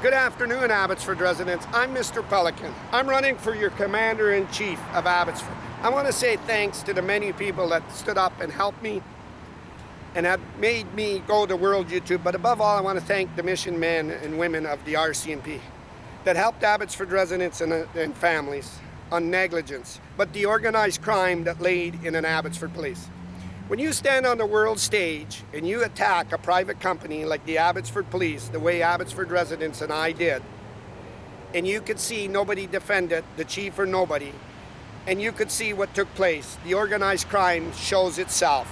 Good afternoon, Abbotsford residents. I'm Mr. Pelican. I'm running for your Commander-in-Chief of Abbotsford. I want to say thanks to the many people that stood up and helped me and have made me go to World YouTube. But above all, I want to thank the mission men and women of the RCMP that helped Abbotsford residents and families on negligence, but the organized crime that laid in an Abbotsford police. When you stand on the world stage and you attack a private company like the Abbotsford Police, the way Abbotsford residents and I did, and you could see nobody defended, the chief or nobody, and you could see what took place, the organized crime shows itself.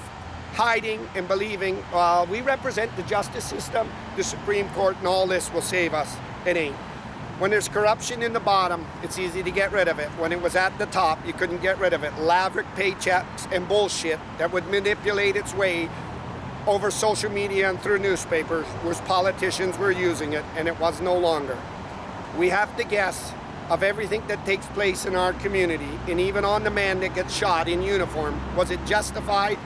Hiding and believing, we represent the justice system, the Supreme Court, and all this will save us. It ain't. When there's corruption in the bottom, it's easy to get rid of it. When it was at the top, you couldn't get rid of it. Laverick paychecks and bullshit that would manipulate its way over social media and through newspapers, where politicians were using it, and it was no longer. We have to guess of everything that takes place in our community, and even on the man that gets shot in uniform. Was it justified?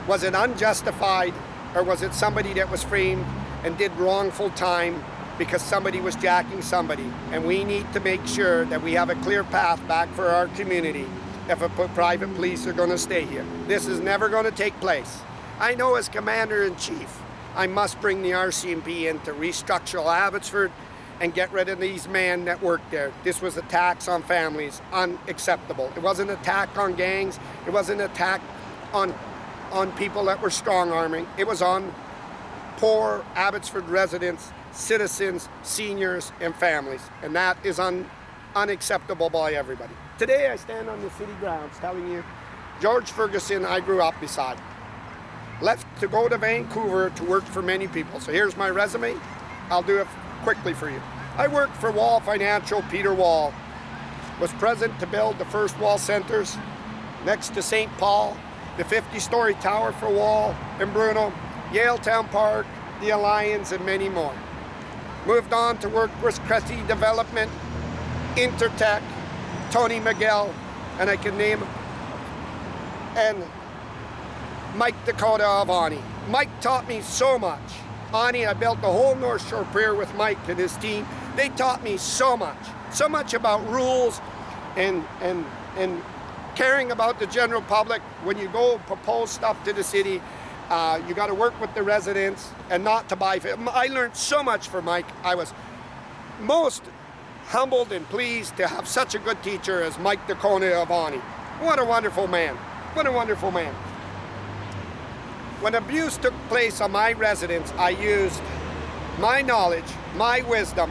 Was it unjustified? Or was it somebody that was framed and did wrongful time because somebody was jacking somebody? And we need to make sure that we have a clear path back for our community if private police are going to stay here. This is never going to take place. I know as Commander-in-Chief, I must bring the RCMP in to restructure Abbotsford and get rid of these men that work there. This was a tax on families, unacceptable. It wasn't an attack on gangs. It wasn't an attack on people that were strong-arming. It was on poor Abbotsford residents, citizens, seniors, and families. And that is unacceptable by everybody. Today I stand on the city grounds telling you, George Ferguson, I grew up beside. Left to go to Vancouver to work for many people. So here's my resume. I'll do it quickly for you. I worked for Wall Financial, Peter Wall. Was present to build the first Wall Centers next to St. Paul, the 50-story tower for Wall and Bruno, Yale Town Park, the Alliance, and many more. Moved on to work with Cressy Development, Intertech, Tony Miguel, and I can name, and Mike Dakota of Ani. Mike taught me so much. Ani, I built the whole North Shore Pier with Mike and his team. They taught me so much about rules and caring about the general public. When you go propose stuff to the city, you got to work with the residents and not to buy. I learned so much from Mike. I was most humbled and pleased to have such a good teacher as Mike Dakota of Ani. What a wonderful man. What a wonderful man. When abuse took place on my residents, I used my knowledge, my wisdom,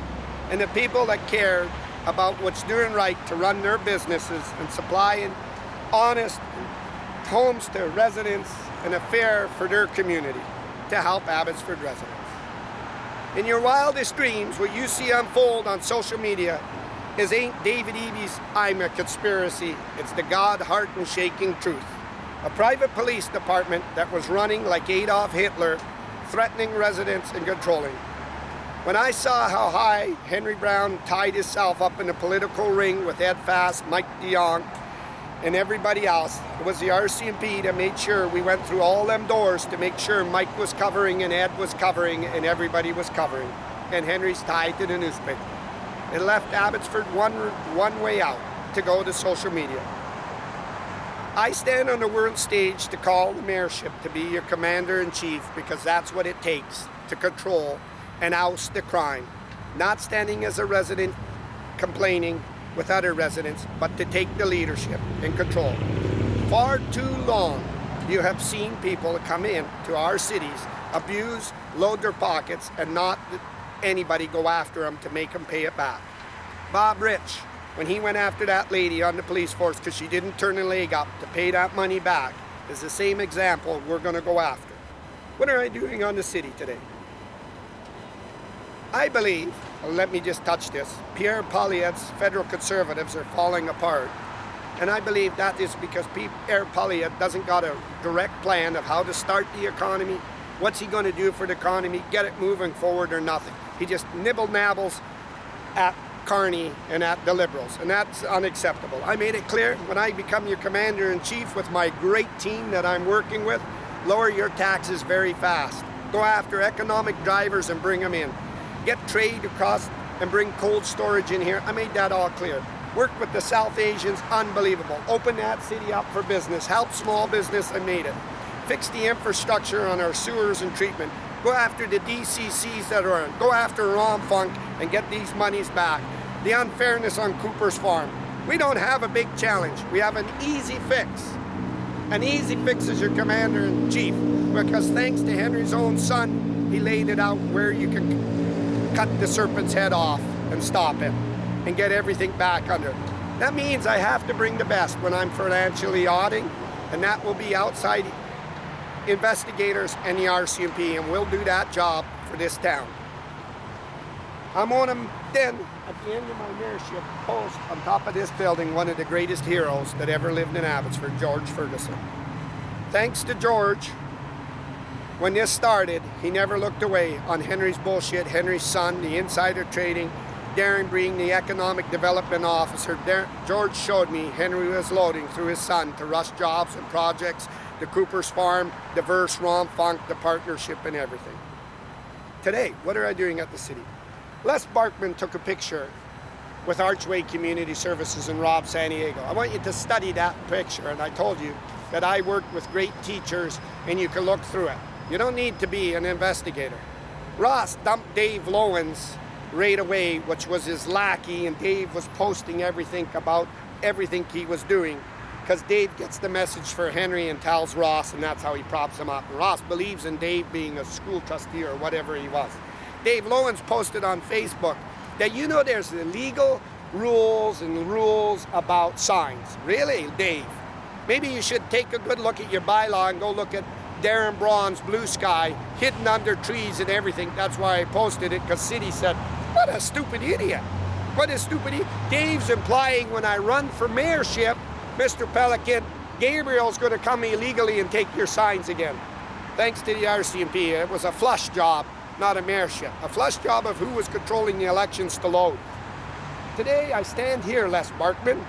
and the people that cared about what's doing right to run their businesses and supplying honest homes to residents and a fare for their community to help Abbotsford residents. In your wildest dreams, what you see unfold on social media ain't David Eby's I'm a conspiracy. It's the God heart and shaking truth. A private police department that was running like Adolf Hitler, threatening residents and controlling. When I saw how high Henry Brown tied himself up in a political ring with Ed Fast, Mike DeYoung, and everybody else, it was the RCMP that made sure we went through all them doors to make sure Mike was covering and Ed was covering and everybody was covering. And Henry's tied to the newspaper. It left Abbotsford one way out to go to social media. I stand on the world stage to call the mayorship to be your Commander-in-Chief because that's what it takes to control and oust the crime. Not standing as a resident complaining with other residents, but to take the leadership and control. Far too long you have seen people come in to our cities, abuse, load their pockets, and not anybody go after them to make them pay it back. Bob Rich, when he went after that lady on the police force because she didn't turn her leg up to pay that money back, is the same example we're going to go after. What are I doing on the city today? I believe, let me just touch this, Pierre Poilievre's federal conservatives are falling apart. And I believe that is because Pierre Poilievre doesn't got a direct plan of how to start the economy, what's he going to do for the economy, get it moving forward or nothing. He just nibble-nabbles at Carney and at the Liberals, and that's unacceptable. I made it clear when I become your Commander-in-Chief with my great team that I'm working with, lower your taxes very fast. Go after economic drivers and bring them in. get trade across and bring cold storage in here. I made that all clear. Worked with the South Asians, unbelievable. Opened that city up for business, helped small business, and made it. Fixed the infrastructure on our sewers and treatment. Go after the DCCs that are on. Go after Ron Funk and get these monies back. The unfairness on Cooper's Farm. We don't have a big challenge. We have an easy fix. An easy fix is your commander-in-chief, because thanks to Henry's own son, he laid it out where you can cut the serpent's head off and stop him and get everything back under. That means I have to bring the best when I'm financially auditing, and that will be outside investigators and the RCMP, and we'll do that job for this town. I'm on him then, at the end of my mayorship, post on top of this building one of the greatest heroes that ever lived in Abbotsford, George Ferguson. Thanks to George, when this started, he never looked away on Henry's bullshit, Henry's son, the insider trading, Darren being the economic development officer. George showed me Henry was loading through his son to rush jobs and projects, the Cooper's Farm, diverse Ron Funk, the partnership and everything. Today, what are I doing at the city? Les Barkman took a picture with Archway Community Services and Rob San Diego. I want you to study that picture, and I told you that I worked with great teachers and you can look through it. You don't need to be an investigator. Ross dumped Dave Lowens right away, which was his lackey, and Dave was posting everything about everything he was doing, because Dave gets the message for Henry and tells Ross, and that's how he props him up. And Ross believes in Dave being a school trustee or whatever he was. Dave Lowens posted on Facebook that, you know, there's illegal rules and rules about signs. Really, Dave? Maybe you should take a good look at your bylaw and go look at Darren Braun's Blue Sky hidden under trees and everything. That's why I posted it, because City said, what a stupid idiot. What a stupid idiot. Dave's implying when I run for mayorship, Mr. Pelican, Gabriel's going to come illegally and take your signs again. Thanks to the RCMP. It was a flush job, not a mayorship. A flush job of who was controlling the elections to load. Today I stand here, Les Barkman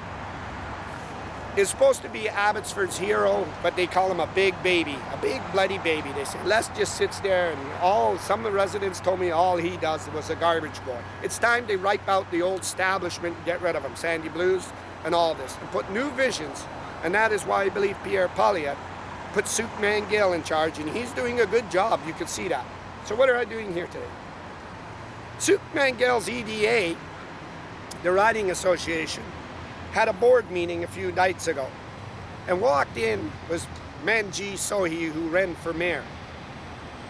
is supposed to be Abbotsford's hero, but they call him a big baby, a big bloody baby. They say Les just sits there, and some of the residents told me all he does was a garbage boy. It's time they wipe out the old establishment and get rid of him, Sandy Blues and all this, and put new visions. And that is why I believe Pierre Polliott put Suk Mangill in charge, and he's doing a good job. You can see that. So what are I doing here today? Suk Mangill's EDA, the Riding Association, had a board meeting a few nights ago, and walked in was Manjit Sohi, who ran for mayor.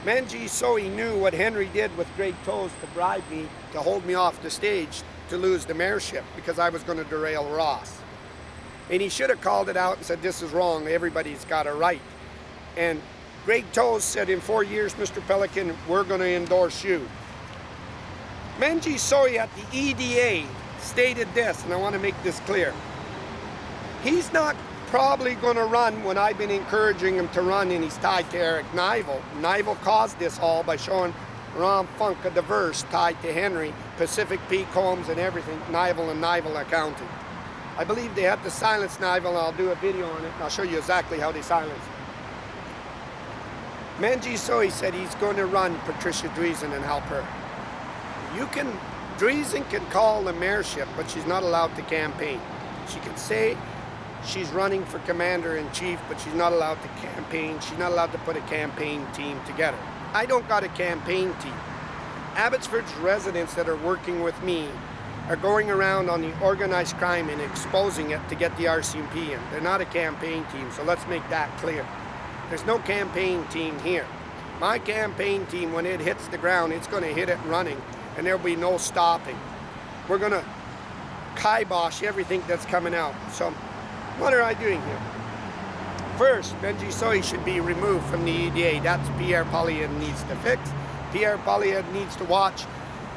Manjit Sohi knew what Henry did with Greg Toes to bribe me to hold me off the stage to lose the mayorship, because I was going to derail Ross. And he should have called it out and said, this is wrong, everybody's got a right. And Greg Toes said, in 4 years, Mr. Pelican, we're going to endorse you. Manjit Sohi at the EDA stated this, and I want to make this clear. He's not probably going to run when I've been encouraging him to run, and he's tied to Eric Nival. Nival caused this all by showing Ron Funk a diverse tied to Henry, Pacific Peak Homes and everything, Nival and Nival Accounting. I believe they had to silence Nival, and I'll do a video on it, and I'll show you exactly how they silenced him. Manjit Sohi said he's going to run Patricia Dreesen and help her. Dreesen can call the mayorship, but she's not allowed to campaign. She can say she's running for commander-in-chief, but she's not allowed to campaign. She's not allowed to put a campaign team together. I don't got a campaign team. Abbotsford's residents that are working with me are going around on the organized crime and exposing it to get the RCMP in. They're not a campaign team, so let's make that clear. There's no campaign team here. My campaign team, when it hits the ground, it's going to hit it running, and there'll be no stopping. We're going to kibosh everything that's coming out. So what are I doing here? First, Manjit Sohi should be removed from the EDA. That's Pierre Polliott needs to fix. Pierre Polliott needs to watch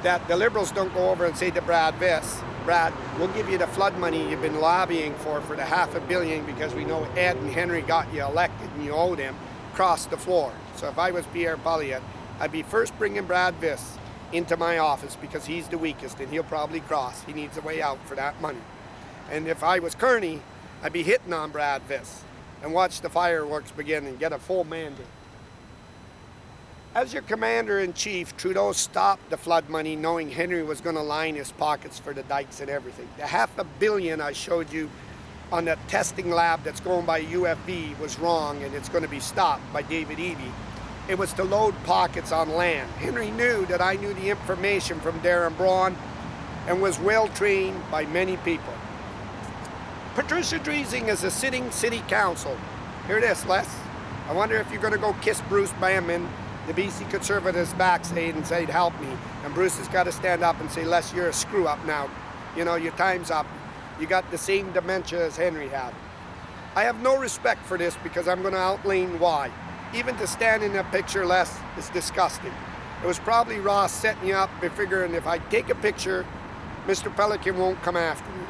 that the Liberals don't go over and say to Brad Viss, Brad, we'll give you the flood money you've been lobbying for the $500 million, because we know Ed and Henry got you elected and you owe them, across the floor. So if I was Pierre Polliott, I'd be first bringing Brad Viss into my office, because he's the weakest and he'll probably cross. He needs a way out for that money. And if I was Kearney, I'd be hitting on Brad Viss and watch the fireworks begin and get a full mandate. As your commander-in-chief, Trudeau stopped the flood money knowing Henry was going to line his pockets for the dikes and everything. The $500 million I showed you on the testing lab that's going by UFB was wrong, and it's going to be stopped by David Eby. It was to load pockets on land. Henry knew that I knew the information from Darren Braun and was well trained by many people. Patricia Dreesing is a sitting city council. Here it is, Les. I wonder if you're going to go kiss Bruce Banman, the BC Conservatives backstage, and say, help me. And Bruce has got to stand up and say, Les, you're a screw up now. You know, your time's up. You got the same dementia as Henry had. I have no respect for this because I'm going to outline why. Even to stand in that picture, Les, is disgusting. It was probably Ross setting you up by figuring if I take a picture, Mr. Pelican won't come after me.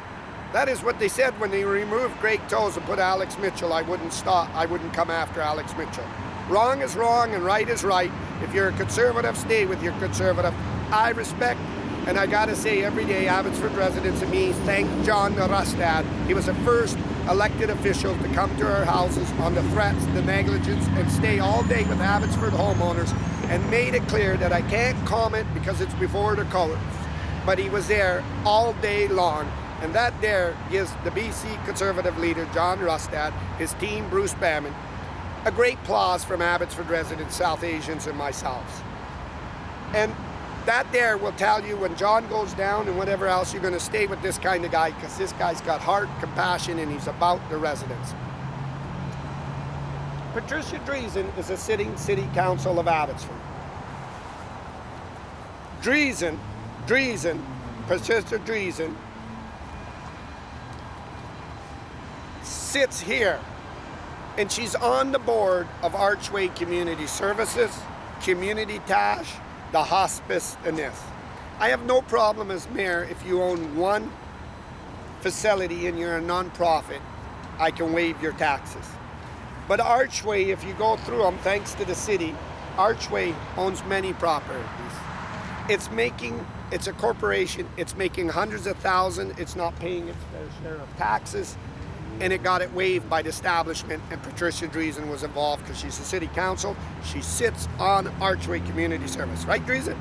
That is what they said when they removed Greg Toes and put Alex Mitchell. I wouldn't come after Alex Mitchell. Wrong is wrong and right is right. If you're a conservative, stay with your conservative. I respect, and I gotta say every day, Abbotsford residents and me thank John Rustad. He was the first elected official to come to our houses on the threats, the negligence, and stay all day with Abbotsford homeowners and made it clear that I can't comment because it's before the colors. But he was there all day long. And that there gives the BC Conservative leader, John Rustad, his team, Bruce Banman, a great applause from Abbotsford residents, South Asians, and myself. And that there will tell you when John goes down and whatever else, you're going to stay with this kind of guy because this guy's got heart, compassion, and he's about the residents. Patricia Dreesing is a sitting city council of Abbotsford. Patricia Dreesing, sits here, and she's on the board of Archway Community Services, Community Tash, the hospice, and this. I have no problem as mayor if you own one facility and you're a non-profit, I can waive your taxes. But Archway, if you go through them, thanks to the city, Archway owns many properties. It's a corporation, it's making hundreds of thousands, it's not paying its fair share of taxes, and it got it waived by the establishment, and Patricia Dreesing was involved because she's the city council. She sits on Archway Community Service, right, Dreesing?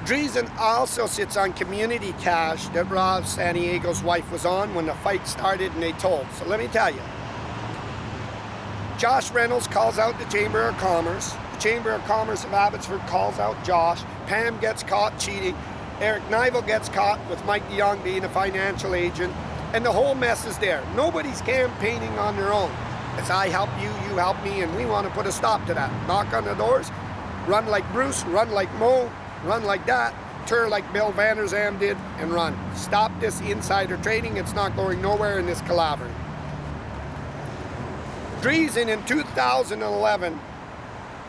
Dreesing also sits on Community Cash that Rob Santiago's wife was on when the fight started and they told. So let me tell you, Josh Reynolds calls out the Chamber of Commerce. The Chamber of Commerce of Abbotsford calls out Josh. Pam gets caught cheating. Eric Nivel gets caught with Mike DeYoung being a financial agent. And the whole mess is there. Nobody's campaigning on their own. It's I help you, you help me, and we want to put a stop to that. Knock on the doors, run like Bruce, run like Mo, run like that, turn like Bill Van Der Zam did, and run. Stop this insider trading. It's not going nowhere in this collaborative. Dreesing in 2011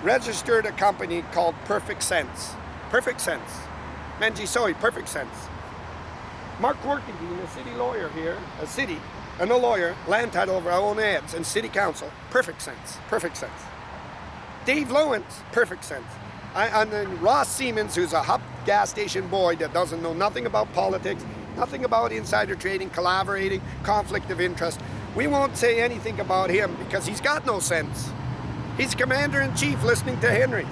registered a company called Perfect Sense. Perfect Sense. Menji Soy, Perfect Sense. Mark Workington, a city lawyer here, and a lawyer, land title over our own ads, and city council, Perfect Sense, Perfect Sense. Dave Lowens, Perfect Sense. And then Ross Siemens, who's a hub gas station boy that doesn't know nothing about politics, nothing about insider trading, collaborating, conflict of interest. We won't say anything about him because he's got no sense. He's commander-in-chief listening to Henry.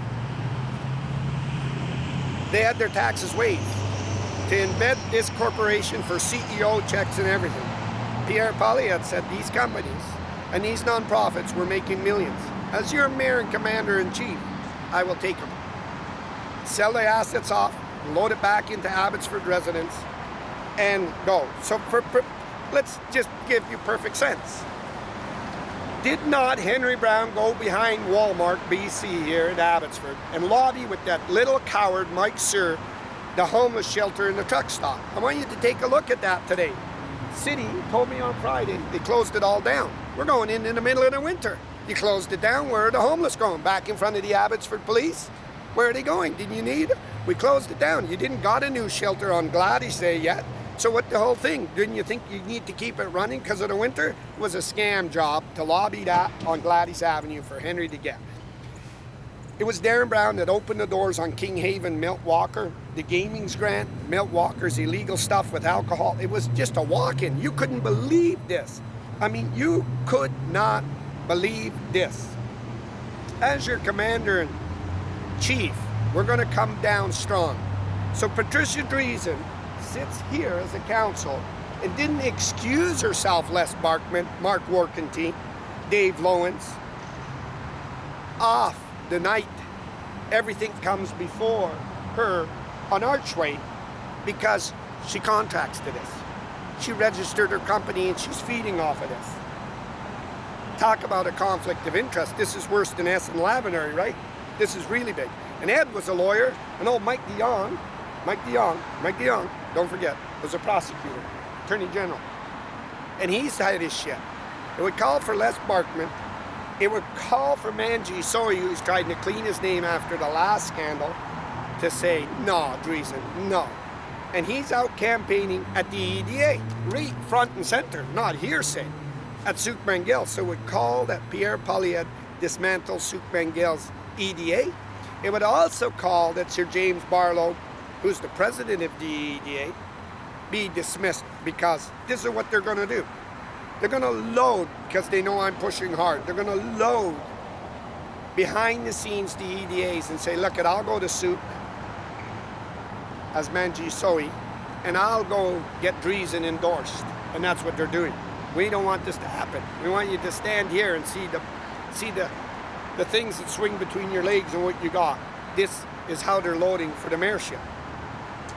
They had their taxes waived to embed this corporation for CEO checks and everything. Pierre Poilievre said these companies and these nonprofits were making millions. As your mayor and commander-in-chief, I will take them. Sell the assets off, load it back into Abbotsford residents, and go. So let's just give you Perfect Sense. Did not Henry Brown go behind Walmart BC here in Abbotsford and lobby with that little coward Mike Sir, the homeless shelter in the truck stop? I want you to take a look at that today. City told me on Friday they closed it all down. We're going in the middle of the winter. You closed it down. Where are the homeless going? Back in front of the Abbotsford police? Where are they going? Didn't you need it? We closed it down. You didn't got a new shelter on Gladys Day yet. So what the whole thing? Didn't you think you need to keep it running because of the winter? It was a scam job to lobby that on Gladys Avenue for Henry to get. It was Darren Brown that opened the doors on King Haven, Milt Walker, the gaming's grant, Milt Walker's illegal stuff with alcohol. It was just a walk-in. You couldn't believe this. I mean, you could not believe this. as your commander-in-chief, we're going to come down strong. So Patricia Dreesen sits here as a counsel and didn't excuse herself, Les Barkman, Mark Warkenty, Dave Lowens, off the night everything comes before her on Archway because she contracts to this. She registered her company and she's feeding off of this. Talk about a conflict of interest. This is worse than S and Lavenary, right? This is really big. And Ed was a lawyer, and old Mike DeYoung, don't forget, was a prosecutor, attorney general. And he's had his shit. It would call for Les Barkman. It would call for Manji Soy, who's trying to clean his name after the last scandal, to say, no, Dreesen, no. And he's out campaigning at the EDA, right front and center, not hearsay, at Souk Mangil. So it would call that Pierre Poilievre dismantle Souk Mangil's EDA. It would also call that Sir James Barlow, who's the president of the EDA, be dismissed, because this is what they're going to do. They're going to load, because they know I'm pushing hard, they're going to load behind the scenes the EDAs and say, look, I'll go to Souk as Manji Soy, and I'll go get Dreesen endorsed. And that's what they're doing. We don't want this to happen. We want you to stand here and see the things that swing between your legs and what you got. This is how they're loading for the mayorship.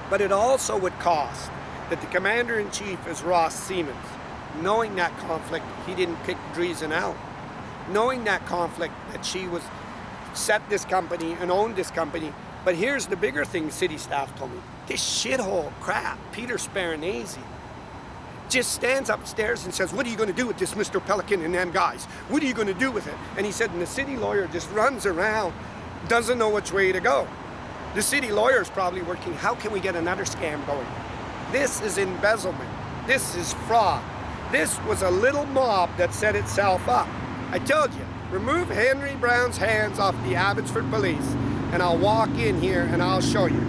But it also would cost that the commander-in-chief is Ross Siemens. Knowing that conflict, he didn't kick Dreesen out. Knowing that conflict, that she was set this company and owned this company. But here's the bigger thing city staff told me. This shithole crap, Peter Sparanese, just stands upstairs and says, what are you going to do with this Mr. Pelican and them guys? What are you going to do with it? And he said, and the city lawyer just runs around, doesn't know which way to go. The city lawyer is probably working, how can we get another scam going? This is embezzlement. This is fraud. This was a little mob that set itself up. I told you, remove Henry Brown's hands off the Abbotsford police, and I'll walk in here and I'll show you.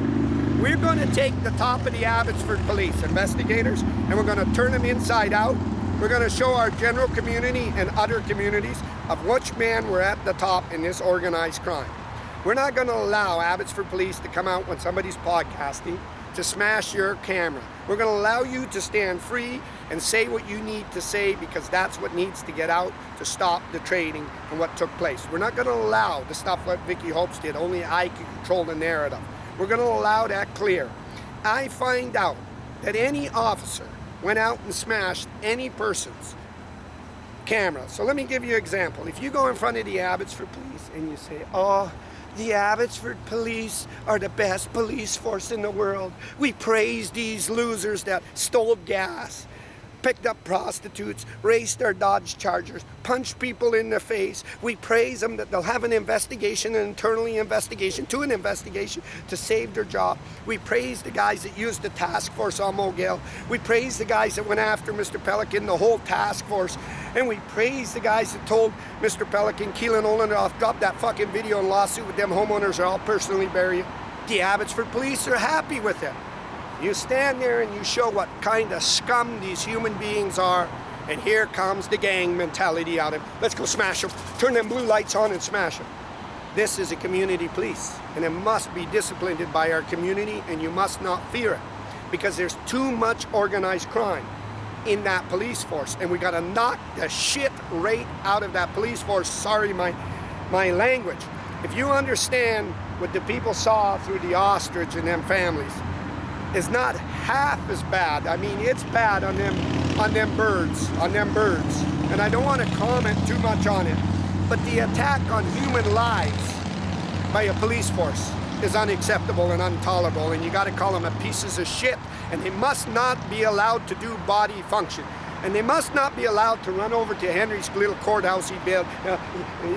We're going to take the top of the Abbotsford police investigators and we're going to turn them inside out. We're going to show our general community and other communities of which man we're at the top in this organized crime. We're not going to allow Abbotsford police to come out when somebody's podcasting to smash your camera. We're going to allow you to stand free and say what you need to say, because that's what needs to get out to stop the trading and what took place. We're not going to allow the stuff like Vicky Hopes did, only I can control the narrative. We're going to allow that clear. I find out that any officer went out and smashed any person's camera. So let me give you an example. If you go in front of the Abbotsford police and you say, oh, the Abbotsford police are the best police force in the world. We praise these losers that stole gas, picked up prostitutes, raced their Dodge Chargers, punched people in the face. We praise them that they'll have an investigation, an internal investigation to save their job. We praise the guys that used the task force on Mogale. We praise the guys that went after Mr. Pelican, the whole task force. And we praise the guys that told Mr. Pelican, Keelan Olenoff, drop that fucking video and lawsuit with them homeowners or I'll personally bury you. The Abbotsford police are happy with it. You stand there and you show what kind of scum these human beings are, and here comes the gang mentality out of them. Let's go smash them. Turn them blue lights on and smash them. This is a community police, and it must be disciplined by our community, and you must not fear it, because there's too much organized crime in that police force, and we got to knock the shit right out of that police force. Sorry, my language. If you understand what the people saw through the ostrich and them families, is not half as bad. I mean, it's bad on them birds. And I don't want to comment too much on it, but the attack on human lives by a police force is unacceptable and intolerable, and you got to call them a pieces of shit, and they must not be allowed to do body function. And they must not be allowed to run over to Henry's little courthouse he built,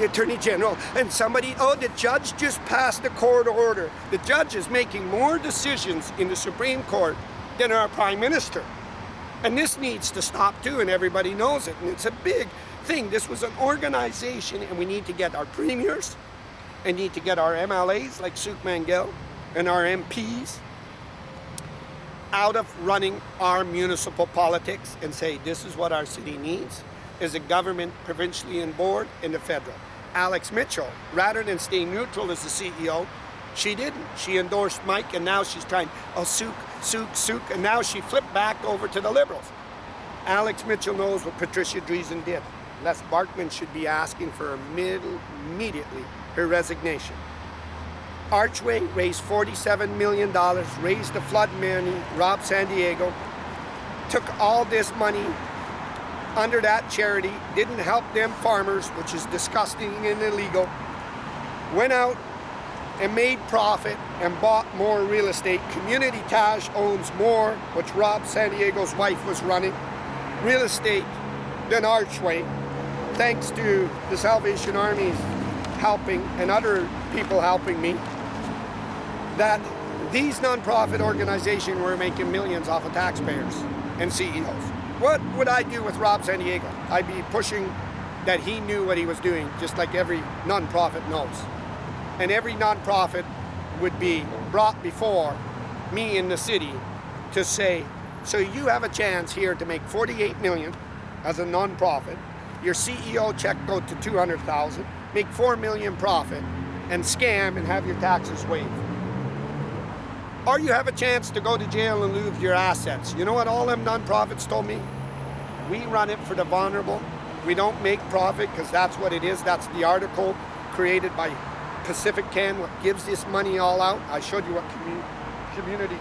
Attorney General, and somebody, oh, the judge just passed a court order. The judge is making more decisions in the Supreme Court than our Prime Minister. And this needs to stop too, and everybody knows it. And it's a big thing. This was an organization, and we need to get our premiers, and need to get our MLAs like Souk Mangil, and our MPs, out of running our municipal politics and say this is what our city needs, is a government provincially and board and the federal. Alex Mitchell, rather than stay neutral as the CEO, she didn't. She endorsed Mike, and now she's trying, Sook, and now she flipped back over to the Liberals. Alex Mitchell knows what Patricia Dreesen did. Les Barkman should be asking for immediately her resignation. Archway raised $47 million, raised the flood money, robbed San Diego, took all this money under that charity, didn't help them farmers, which is disgusting and illegal, went out and made profit and bought more real estate. Community Taj owns more, which Rob San Diego's wife was running, real estate than Archway, thanks to the Salvation Army's helping and other people helping me, that these nonprofit organizations were making millions off of taxpayers and CEOs. What would I do with Rob San Diego? I'd be pushing that he knew what he was doing, just like every nonprofit knows. And every nonprofit would be brought before me in the city to say, so you have a chance here to make $48 million as a nonprofit, your CEO check go to $200,000, make $4 million profit, and scam and have your taxes waived. Or you have a chance to go to jail and lose your assets. You know what all them nonprofits told me? We run it for the vulnerable. We don't make profit because that's what it is. That's the article created by Pacific Can, what gives this money all out. I showed you what community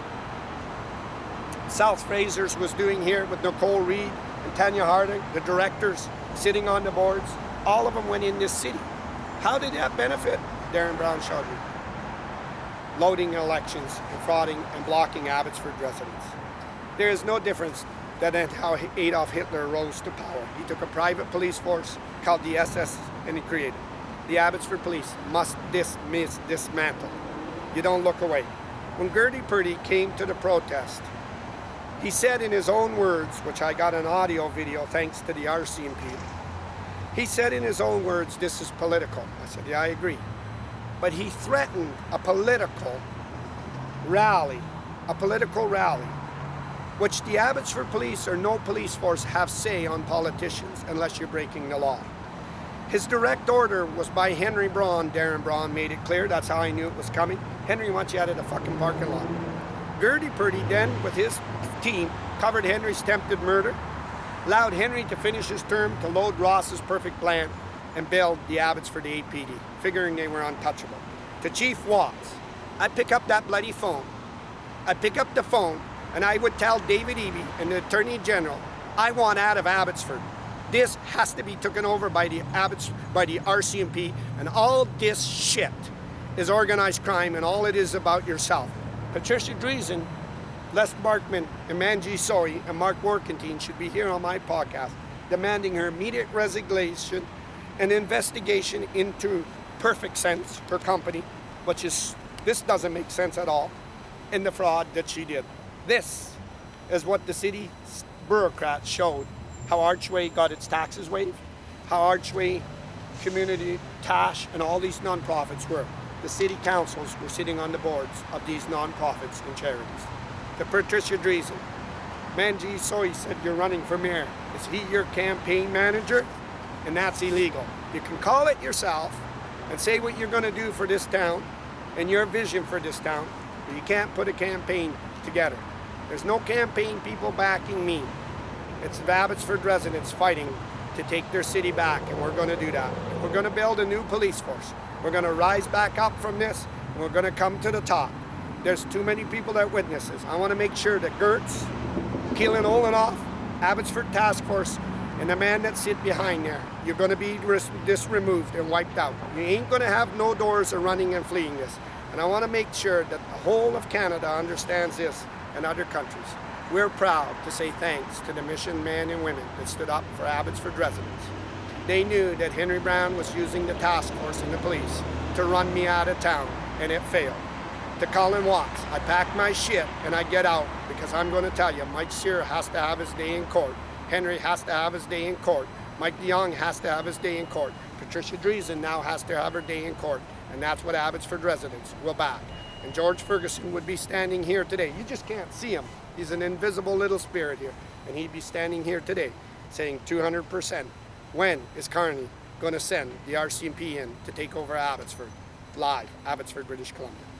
South Fraser's was doing here with Nicole Reed and Tanya Harding, the directors sitting on the boards. All of them went in this city. How did that benefit Darren Brown showed you? Loading elections and frauding and blocking Abbotsford residents. There is no difference than how Adolf Hitler rose to power. He took a private police force called the SS and he created it. The Abbotsford police must dismantle. You don't look away. When Gertie Purdy came to the protest, he said in his own words, which I got an audio video thanks to the RCMP, he said in his own words, this is political. I said, yeah, I agree. But he threatened a political rally, which the Abbotsford police or no police force have say on politicians unless you're breaking the law. His direct order was by Henry Braun. Darren Braun made it clear. That's how I knew it was coming. Henry wants you out of the fucking parking lot. Gertie Purdy then, with his team, covered Henry's attempted murder, allowed Henry to finish his term to load Ross's perfect plan and build the Abbotsford APD, figuring they were untouchable. To Chief Watts, I'd pick up that bloody phone. I'd pick up the phone and I would tell David Eby and the Attorney General, I want out of Abbotsford. This has to be taken over by the RCMP, and all this shit is organized crime, and all it is about yourself. Patricia Dreesen, Les Barkman, and Manji Soi, and Mark Workentine should be here on my podcast, demanding her immediate resignation and investigation into Perfect Sense, her company, which is, this doesn't make sense at all, in the fraud that she did. This is what the city bureaucrats showed, how Archway got its taxes waived, how Archway, Community, Tash, and all these nonprofits were. The city councils were sitting on the boards of these nonprofits and charities. To Patricia Dreesen, Manji Soi said you're running for mayor. Is he your campaign manager? And that's illegal. You can call it yourself and say what you're going to do for this town and your vision for this town, but you can't put a campaign together. There's no campaign people backing me. It's the Abbotsford residents fighting to take their city back, and we're going to do that. We're going to build a new police force. We're going to rise back up from this, and we're going to come to the top. There's too many people that witness this. I want to make sure that Gertz, Keelan Olenoff, Abbotsford Task Force, and the man that sit behind there, you're going to be removed and wiped out. You ain't going to have no doors or running and fleeing this. And I want to make sure that the whole of Canada understands this and other countries. We're proud to say thanks to the mission men and women that stood up for Abbotsford residents. They knew that Henry Brown was using the task force and the police to run me out of town, and it failed. To Colin Watts, I pack my shit and I get out because I'm going to tell you, Mike Shearer has to have his day in court. Henry has to have his day in court. Mike DeYoung has to have his day in court. Patricia Dreesen now has to have her day in court. And that's what Abbotsford residents will back. And George Ferguson would be standing here today. You just can't see him. He's an invisible little spirit here. And he'd be standing here today saying 200%. When is Carney going to send the RCMP in to take over Abbotsford, live, Abbotsford, British Columbia.